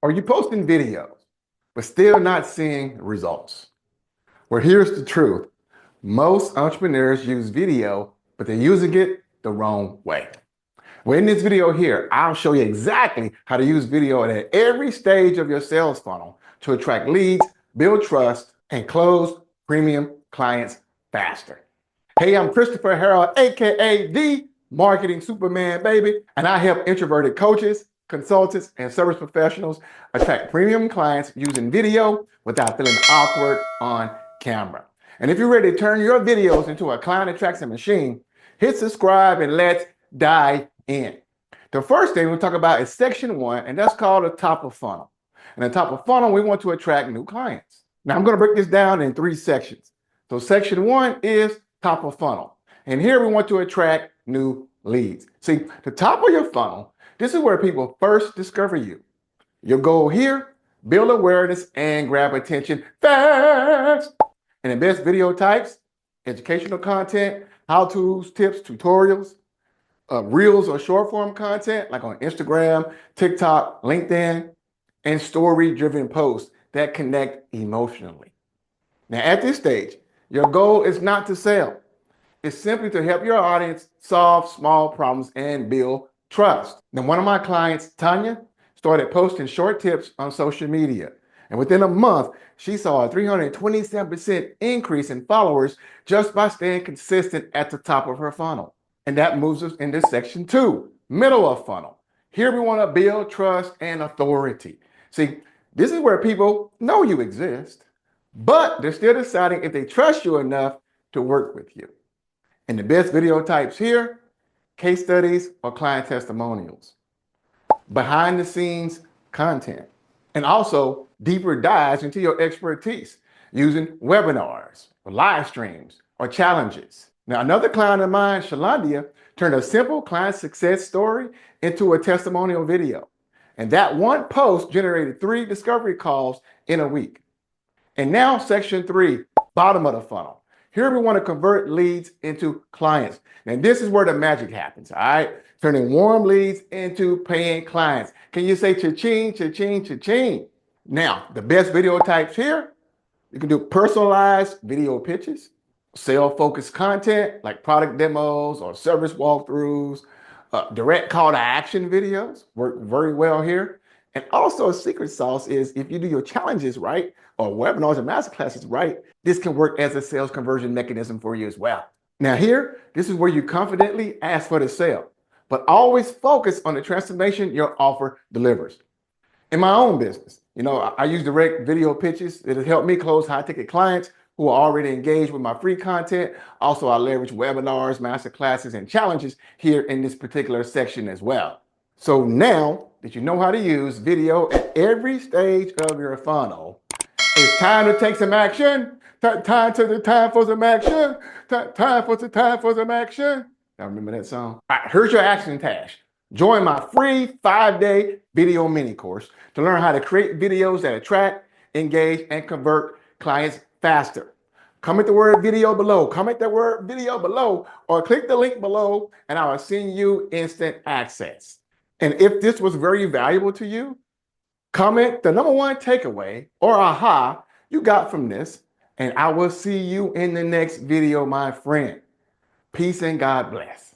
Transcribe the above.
Are you posting videos, but still not seeing results? Well, here's the truth. Most entrepreneurs use video, but they're using it the wrong way. Well, in this video here, I'll show you exactly how to use video at every stage of your sales funnel to attract leads, build trust, and close premium clients faster. Hey, I'm Christopher Harold, aka the Marketing Superman, baby, and I help introverted coaches, consultants, and service professionals attract premium clients using video without feeling awkward on camera. And if you're ready to turn your videos into a client attraction machine, hit subscribe and let's dive in. The first thing we'll talk about is section 1, and that's called the top of funnel. And the top of funnel, we want to attract new clients. Now I'm going to break this down in 3 sections. So section 1 is top of funnel. And here we want to attract new leads. See, the top of your funnel, this is where people first discover you. Your goal here, build awareness and grab attention fast. And the best video types, educational content, how-tos, tips, tutorials, reels or short form content like on Instagram, TikTok, LinkedIn, and story-driven posts that connect emotionally. Now at this stage, your goal is not to sell. It's simply to help your audience solve small problems and build trust. Now, one of my clients, Tanya, started posting short tips on social media. And within a month, she saw a 327% increase in followers just by staying consistent at the top of her funnel. And that moves us into section 2, middle of funnel. Here we want to build trust and authority. See, this is where people know you exist, but they're still deciding if they trust you enough to work with you. And the best video types here, case studies or client testimonials, behind the scenes content, and also deeper dives into your expertise using webinars or live streams or challenges. Now, another client of mine, Shalandia, turned a simple client success story into a testimonial video. And that one post generated 3 discovery calls in a week. And now section 3, bottom of the funnel. Here we want to convert leads into clients. And this is where the magic happens, all right? Turning warm leads into paying clients. Can you say cha-ching, cha-ching, cha-ching? Now, the best video types here, you can do personalized video pitches, sale-focused content like product demos or service walkthroughs, direct call to action videos work very well here. And also a secret sauce is if you do your challenges right, or webinars and masterclasses right, this can work as a sales conversion mechanism for you as well. Now here, this is where you confidently ask for the sale, but always focus on the transformation your offer delivers. In my own business, I use direct video pitches. It has helped me close high-ticket clients who are already engaged with my free content. Also, I leverage webinars, masterclasses, and challenges here in this particular section as well. So now that you know how to use video at every stage of your funnel, it's time to take some action. Time for some action. Time for some action. Y'all remember that song? All right, here's your action task. Join my free 5-day video mini course to learn how to create videos that attract, engage, and convert clients faster. Comment the word video below. Comment the word video below or click the link below and I will send you instant access. And if this was very valuable to you, comment the #1 takeaway or aha you got from this, and I will see you in the next video, my friend. Peace and God bless.